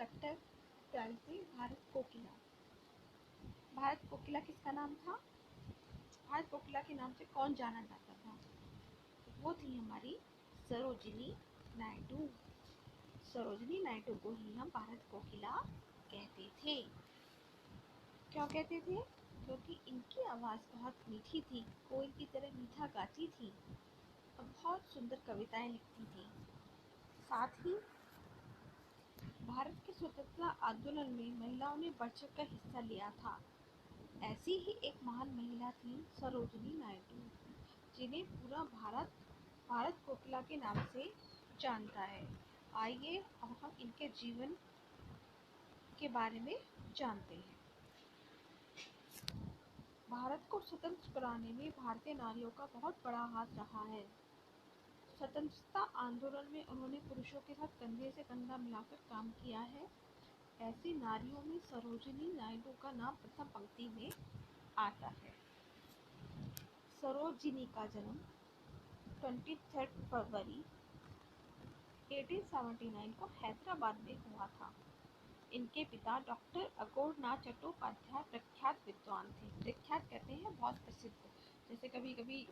Chapter 12 से भारत कोकिला। भारत कोकिला किसका नाम था? भारत कोकिला के नाम से कौन जाना जाता था? वो थी हमारी सरोजिनी नायडू। सरोजिनी नायडू को ही हम भारत कोकिला कहते थे। क्यों कहते थे? क्योंकि इनकी आवाज़ बहुत मीठी थी, कोयल की तरह मीठा गाती थी और बहुत सुंदर कविताएं लिखती थी। साथ ही भारत के स्वतंत्रता आंदोलन में महिलाओं ने बढ़-चढ़ कर हिस्सा लिया था। ऐसी ही एक महान महिला थी सरोजिनी नायडू, जिन्हें पूरा भारत कोकिला के नाम से जानता है। आइए अब हम इनके जीवन के बारे में जानते हैं। भारत को स्वतंत्र कराने में भारतीय नारियों का बहुत बड़ा हाथ रहा है। स्वतंत्रता आंदोलन में उन्होंने पुरुषों के साथ कंधे से कंधा मिलाकर काम किया है। ऐसी नारियों में सरोजिनी नायडू का नाम प्रथम पंक्ति में आता है। सरोजिनी का जन्म 23 फरवरी 1879 को हैदराबाद में हुआ था। इनके पिता डॉक्टर अघोरनाथ चट्टोपाध्याय प्रख्यात विद्वान थे। प्रख्यात कहते हैं बहुत प्रसिद्ध। जैसे कभी कभी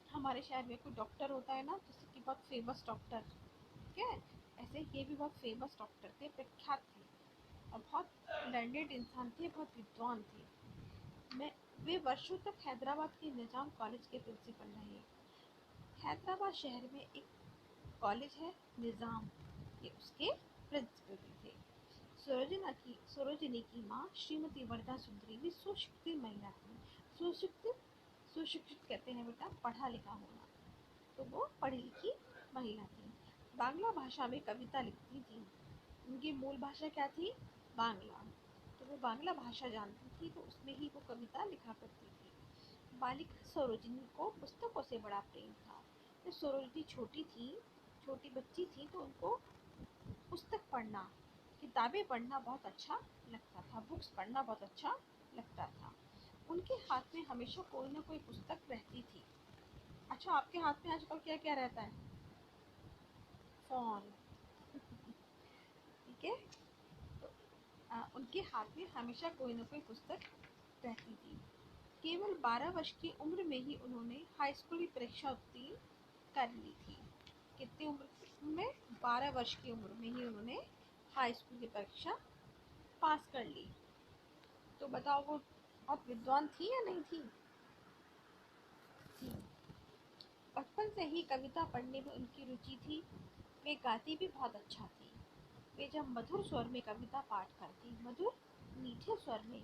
हमारे शहर में कोई डॉक्टर होता है ना, जैसे कि बहुत फेमस डॉक्टर, ठीक है, ऐसे ये भी बहुत फेमस डॉक्टर थे, प्रख्यात थे और बहुत लर्नेड इंसान थे, बहुत विद्वान थे। वे वर्षों तक हैदराबाद के निजाम कॉलेज के प्रिंसिपल रहे। हैदराबाद शहर में एक कॉलेज है निजाम, ये उसके प्रिंसिपल भी थे। सरोजिनी की माँ श्रीमती वरदा सुंदरी भी सुशिक्षित महिला थी। सुशिक्षित कहते हैं बेटा पढ़ा लिखा होना, तो वो पढ़ी लिखी महिला थी। बांग्ला भाषा में कविता लिखती थी। उनकी मूल भाषा क्या थी? बांग्ला। तो वो बांग्ला भाषा जानती थी, तो उसमें ही वो कविता लिखा करती थी। बालिका सरोजिनी को पुस्तकों से बड़ा प्रेम था। जब सरोजिनी छोटी बच्ची थी, तो उनको पुस्तक पढ़ना, किताबें पढ़ना बहुत अच्छा लगता था, बुक्स पढ़ना बहुत अच्छा लगता था। उनके हाथ में हमेशा कोई ना कोई पुस्तक रहती थी। अच्छा, आपके हाथ में आजकल क्या क्या रहता है? फोन, ठीक है। तो उनके हाथ में हमेशा कोई ना कोई पुस्तक रहती थी। केवल 12 वर्ष की उम्र में ही उन्होंने हाई स्कूल की परीक्षा उत्तीर्ण कर ली थी। कितनी उम्र में? 12 वर्ष की उम्र में ही उन्होंने हाई स्कूल की परीक्षा पास कर ली। तो बताओ वो बहुत विद्वान थी या नहीं थी? थी। बचपन से ही कविता पढ़ने में उनकी रुचि थी। वे गाती भी बहुत अच्छा थी। वे जब मधुर स्वर में कविता पाठ करती, मधुर मीठे स्वर में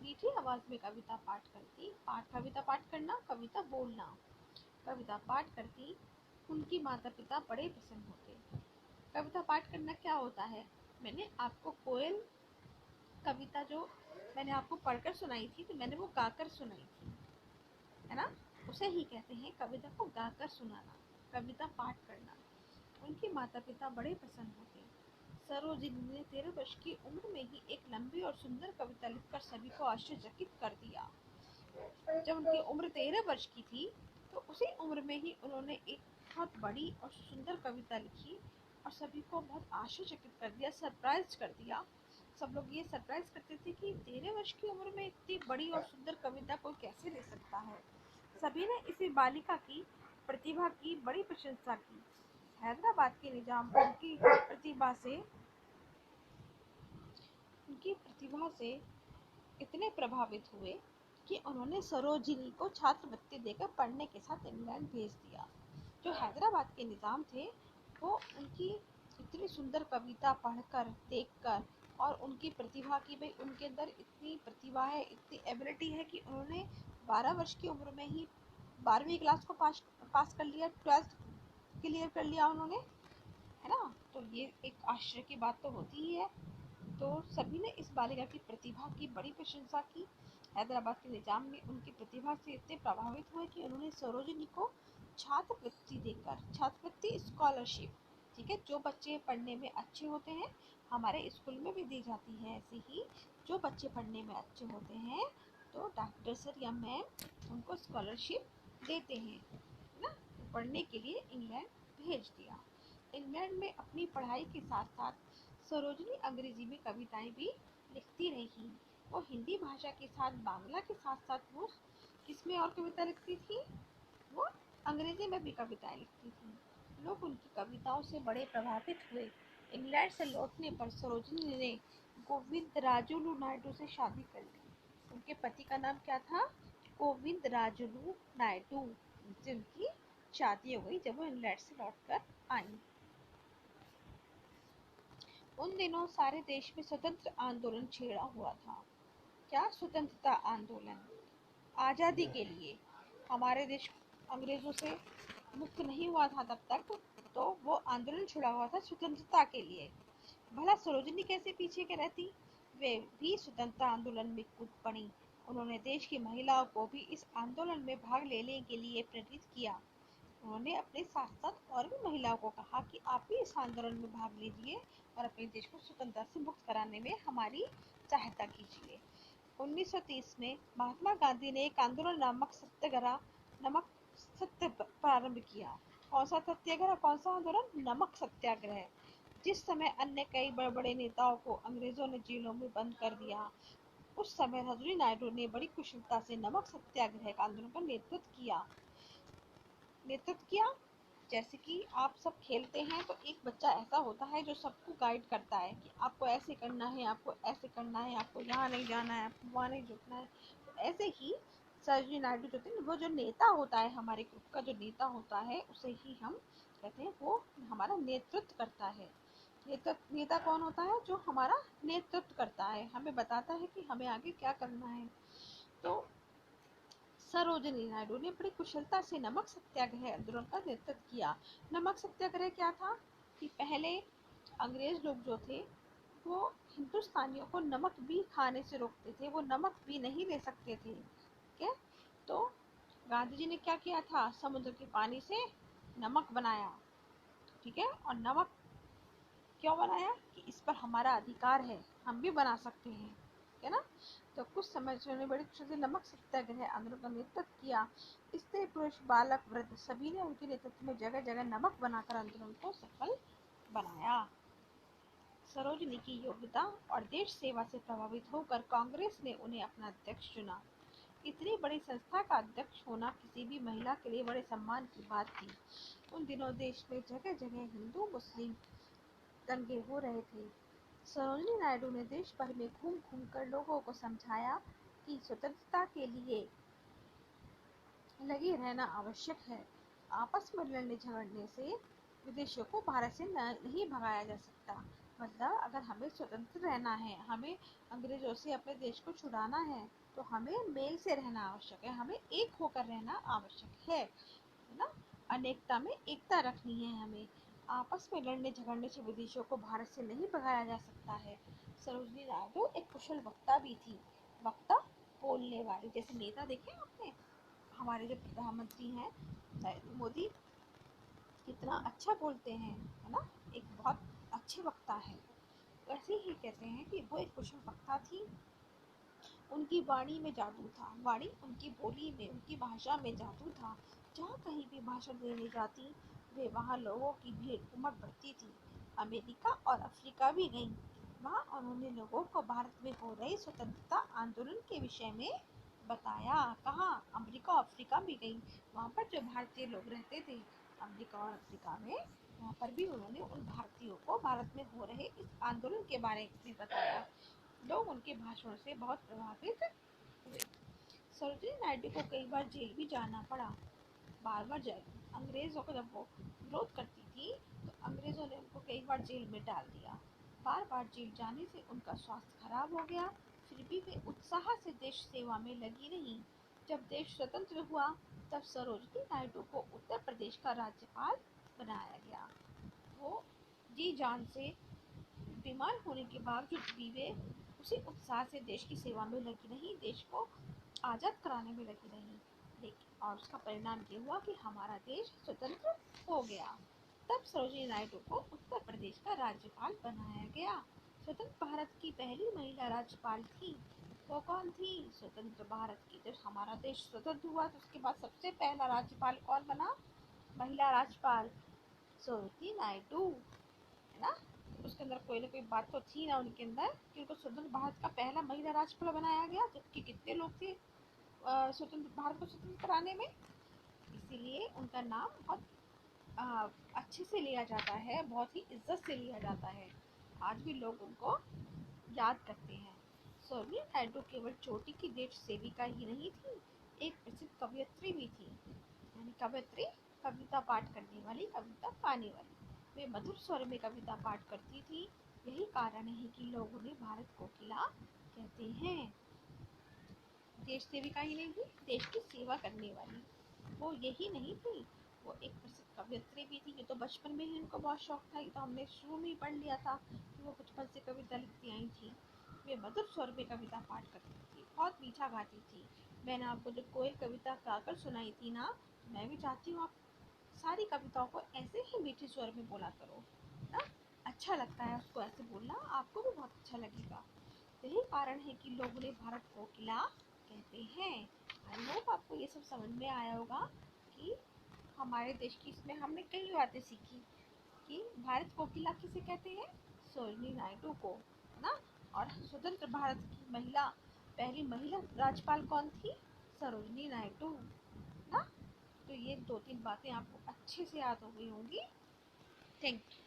मीठी आवाज में कविता पाठ करती, कविता पाठ करना, कविता बोलना, कविता पाठ करती, उनकी माता पिता बड़े प्रसन्न होते। कविता पाठ करना क्या होता है? मैंने आपको कोयल कविता जो मैंने आपको पढ़कर सुनाई थी, तो मैंने वो गाकर सुनाई थी, है ना? उसे ही कहते हैं कविता को गाकर सुनाना, कविता पाठ करना। उनके माता पिता बड़े प्रसन्न होते। सरोजिनी ने 13 वर्ष की उम्र में ही एक लंबी और सुंदर कविता लिखकर सभी को आश्चर्यचकित कर दिया। जब उनकी उम्र 13 वर्ष की थी, तो उसी उम्र में ही उन्होंने एक बहुत बड़ी और सुंदर कविता लिखी और सभी को बहुत आश्चर्यचकित कर दिया, सरप्राइज कर दिया। सब लोग ये सरप्राइज करते थे कि 13 वर्ष की उम्र में इतनी बड़ी और सुंदर कविता कोई कैसे लिख सकता है। सभी ने इसी बालिका की प्रतिभा की बड़ी प्रशंसा की। हैदराबाद के निजाम उनकी प्रतिभा से इतने प्रभावित हुए कि उन्होंने सरोजिनी को छात्रवृत्ति देकर पढ़ने के साथ इंग्लैंड भेज दिया। जो हैदराबाद के निजाम थे, वो उनकी इतनी सुंदर कविता पढ़कर, देखकर और उनकी प्रतिभा की, भाई उनके अंदर इतनी प्रतिभा है, इतनी एबिलिटी है कि उन्होंने 12 वर्ष की उम्र में ही 12वीं क्लास को पास कर लिया, 12th क्लियर कर लिया उन्होंने, है ना? तो ये एक आश्चर्य की बात तो होती ही है। तो सभी ने इस बालिका की प्रतिभा की बड़ी प्रशंसा की। हैदराबाद के निजाम ने उनकी प्रतिभा से इतने प्रभावित हुए कि उन्होंने सरोजिनी को छात्रवृत्ति देकर, छात्रवृत्ति स्कॉलरशिप, ठीक है, जो बच्चे पढ़ने में अच्छे होते हैं, हमारे स्कूल में भी दी जाती है ऐसे ही, जो बच्चे पढ़ने में अच्छे होते हैं तो डॉक्टर सर या मैम उनको स्कॉलरशिप देते हैं, है ना? पढ़ने के लिए इंग्लैंड भेज दिया। इनमें इंग्लैंड में अपनी पढ़ाई के साथ साथ सरोजनी अंग्रेजी में कविताएं भी लिखती रही। वो हिंदी भाषा के साथ बांग्ला के साथ साथ वो किसमें और कविता लिखती थी, वो अंग्रेजी में भी कविताएं लिखती थी। लोग उनकी कविताओं से बड़े प्रभावित हुए। इंग्लैंड से लौटने पर सरोजनी ने गोविंदराजुलु नायडू से शादी कर ली। उनके पति का नाम क्या था, गोविंदराजुलु नायडू, जिनकी शादी हो गई जब वो इंग्लैंड से लौटकर आई। उन दिनों सारे देश में स्वतंत्र आंदोलन छेड़ा हुआ था। क्या स्वतंत्रता आंदोलन? आज़ादी के लिए। हमारे देश अंग्रेजों से मुक्त नहीं हुआ था तब तक, तो वो आंदोलन छुड़ा हुआ था स्वतंत्रता के लिए। भला सरोजनी कैसे पीछे के रहती, वे भी स्वतंत्रता आंदोलन में कूद पड़ी। उन्होंने देश की महिलाओं को भी इस आंदोलन में भाग लेने के लिए प्रेरित किया। उन्होंने अपने साथ साथ और भी महिलाओं को कहा कि आप भी इस आंदोलन में भाग लीजिए और अपने देश को स्वतंत्रता से मुक्त कराने में हमारी सहायता कीजिए। 1930 में महात्मा गांधी ने एक आंदोलन नमक सत्य प्रारंभ किया। कौन सा सत्याग्रह, कौन सा आंदोलन? नमक सत्याग्रह। जिस समय अन्य कई बड़े बड़े नेताओं को अंग्रेजों ने जेलों में बंद कर दिया, उस समय सरोजिनी नायडू ने बड़ी कुशलता से नमक सत्याग्रह का आंदोलन का नेतृत्व किया। जैसे कि आप सब खेलते हैं तो एक बच्चा ऐसा होता है जो सबको गाइड करता है कि आपको ऐसे करना है, आपको ऐसे करना है, आपको यहाँ नहीं जाना है, आपको वहाँ नहीं झुकना है। तो ऐसे ही सरोजिनी नायडू जो थे, वो जो नेता होता है, हमारे ग्रुप का जो नेता होता है, उसे ही हम कहते हैं वो हमारा नेतृत्व करता है। नेता कौन होता है? जो हमारा नेतृत्व करता है, हमें बताता है कि हमें आगे क्या करना है। तो सरोजिनी नायडू ने बड़ी कुशलता से नमक सत्याग्रह आंदोलन का नेतृत्व किया। नमक सत्याग्रह क्या था कि पहले अंग्रेज लोग जो थे वो हिंदुस्तानियों को नमक भी खाने से रोकते थे, वो नमक भी नहीं ले सकते थे। ठीक है, तो गांधी जी ने क्या किया था, समुद्र के पानी से नमक बनाया। ठीक है, और नमक क्यों बनाया कि इस पर हमारा अधिकार है, हम भी बना सकते हैं, है ना। तो कुछ समय से उन्होंने बड़ी खुशी से नमक सत्याग्रह आंदोलन का नेतृत्व किया। स्त्री पुरुष बालक वृद्ध सभी ने उनके नेतृत्व में जगह जगह नमक बनाकर आंदोलन को सफल बनाया। सरोजनी की योग्यता और देश सेवा से प्रभावित होकर कांग्रेस ने उन्हें अपना अध्यक्ष चुना। इतनी बड़ी संस्था का अध्यक्ष होना किसी भी महिला के लिए बड़े सम्मान की बात थी। उन दिनों देश में जगह जगह हिंदू मुस्लिम दंगे हो रहे थे। सरोजिनी नायडू ने देश भर में घूम घूम कर लोगों को समझाया कि स्वतंत्रता के लिए लगे रहना आवश्यक है। आपस में लड़ने झगड़ने से विदेशियों को भारत से नहीं भगाया जा सकता। मतलब अगर हमें स्वतंत्र रहना है, हमें अंग्रेजों से अपने देश को छुड़ाना है, तो हमें मेल से रहना आवश्यक है, हमें एक होकर रहना आवश्यक है ना। अनेकता में एकता रखनी है हमें। आपस में लड़ने झगड़ने से विदेशियों को भारत से नहीं भगाया जा सकता है। सरोजिनी नायडू एक कुशल वक्ता भी थी। वक्ता, बोलने वाली। जैसे नेता देखे आपने, हमारे जो प्रधानमंत्री हैं नरेंद्र मोदी, कितना अच्छा बोलते हैं, है ना, एक बहुत अच्छे वक्ता है। वैसे ही कहते हैं कि वो एक कुशल वक्ता थी। उनकी वाणी में जादू था, वाणी उनकी बोली में, उनकी भाषा में जादू था। जहाँ कहीं भी भाषण देने जाती, वे वहाँ लोगों की भीड़ उमड़ पड़ती थी। अमेरिका और अफ्रीका भी गईं। वहाँ उन्होंने लोगों को भारत में हो रहे स्वतंत्रता आंदोलन के विषय में बताया। कहाँ? अमेरिका और अफ्रीका भी गईं। वहाँ पर जो भारतीय लोग रहते थे अमेरिका और अफ्रीका में, वहाँ पर भी उन्होंने उन भारतीयों को भारत में हो रहे इस आंदोलन के बारे में बताया। लोग उनके भाषणों से बहुत प्रभावित हुए। सरोजिनी नायडू को कई बार जेल भी जाना पड़ा। बार बार जेल, अंग्रेजों को जब वो विरोध करती थी तो अंग्रेजों ने उनको कई बार जेल में डाल दिया। बार बार जेल जाने से उनका स्वास्थ्य खराब हो गया, फिर भी वे उत्साह से देश सेवा में लगी रही। जब देश स्वतंत्र हुआ तब सरोजिनी नायडू को उत्तर प्रदेश का राज्यपाल बनाया गया। वो जी जान से बीमार होने के बावजूद भी वे उसी उत्साह से देश की सेवा में लगी रही, देश को आज़ाद कराने में लगी रही। लेकिन और उसका परिणाम ये हुआ कि हमारा देश स्वतंत्र हो गया। तब सरोजिनी नायडू को उत्तर प्रदेश का राज्यपाल बनाया गया। स्वतंत्र भारत की पहली महिला राज्यपाल थी। वो कौन थी? स्वतंत्र भारत की, जब हमारा देश स्वतंत्र हुआ तो उसके बाद सबसे पहला राज्यपाल कौन बना? महिला राज्यपाल सरोजिनी नायडू, है ना। उसके अंदर कोई ना कोई बात तो थी ना उनके अंदर कि उनको स्वतंत्र भारत का पहला महिला राज्यपाल बनाया गया, जबकि कितने लोग थे स्वतंत्र भारत को स्वतंत्र कराने में। इसीलिए उनका नाम बहुत अच्छे से लिया जाता है, बहुत ही इज्जत से लिया जाता है। आज भी लोग उनको याद करते हैं। सरोजिनी नायडू केवल चोटी की देश सेविका ही नहीं थी, एक प्रसिद्ध कवयित्री भी थी। यानी कवयित्री, कविता पाठ करने वाली, कविता गाने वाली। वे मधुर स्वर में कविता पाठ करती थी। यही कारण है कि लोग उन्हें भारत कोकिला कहते हैं। देश सेविका ही नहीं थी, देश की सेवा करने वाली वो यही नहीं थी, वो एक प्रसिद्ध कवयित्री भी थी। ये तो बचपन में ही उनको बहुत शौक था, ये तो हमने शुरू में ही पढ़ लिया था कि वो बचपन से कविता लिखती आई थी। वे मधुर स्वर में कविता पाठ करती थी, बहुत मीठा गाती थी। मैंने आपको जो कोयल कविता गाकर सुनाई थी ना, मैं भी चाहती हूँ आप सारी कविताओं को ऐसे ही मीठे स्वर में बोला करो ना। अच्छा लगता है उसको ऐसे बोलना, आपको भी बहुत अच्छा लगेगा। यही कारण है कि लोग उन्हें भारत कोकिला कहते हैं। आई होप आपको ये सब समझ में आया होगा कि हमारे देश की, इसमें हमने कई बातें सीखी कि भारत कोकिला किसे कहते हैं, सरोजिनी नायडू को, है ना। और स्वतंत्र भारत की पहली महिला राज्यपाल कौन थी, सरोजिनी नायडू ना। तो ये 2-3 बातें आपको अच्छे से याद हो गई होंगी। Thank you.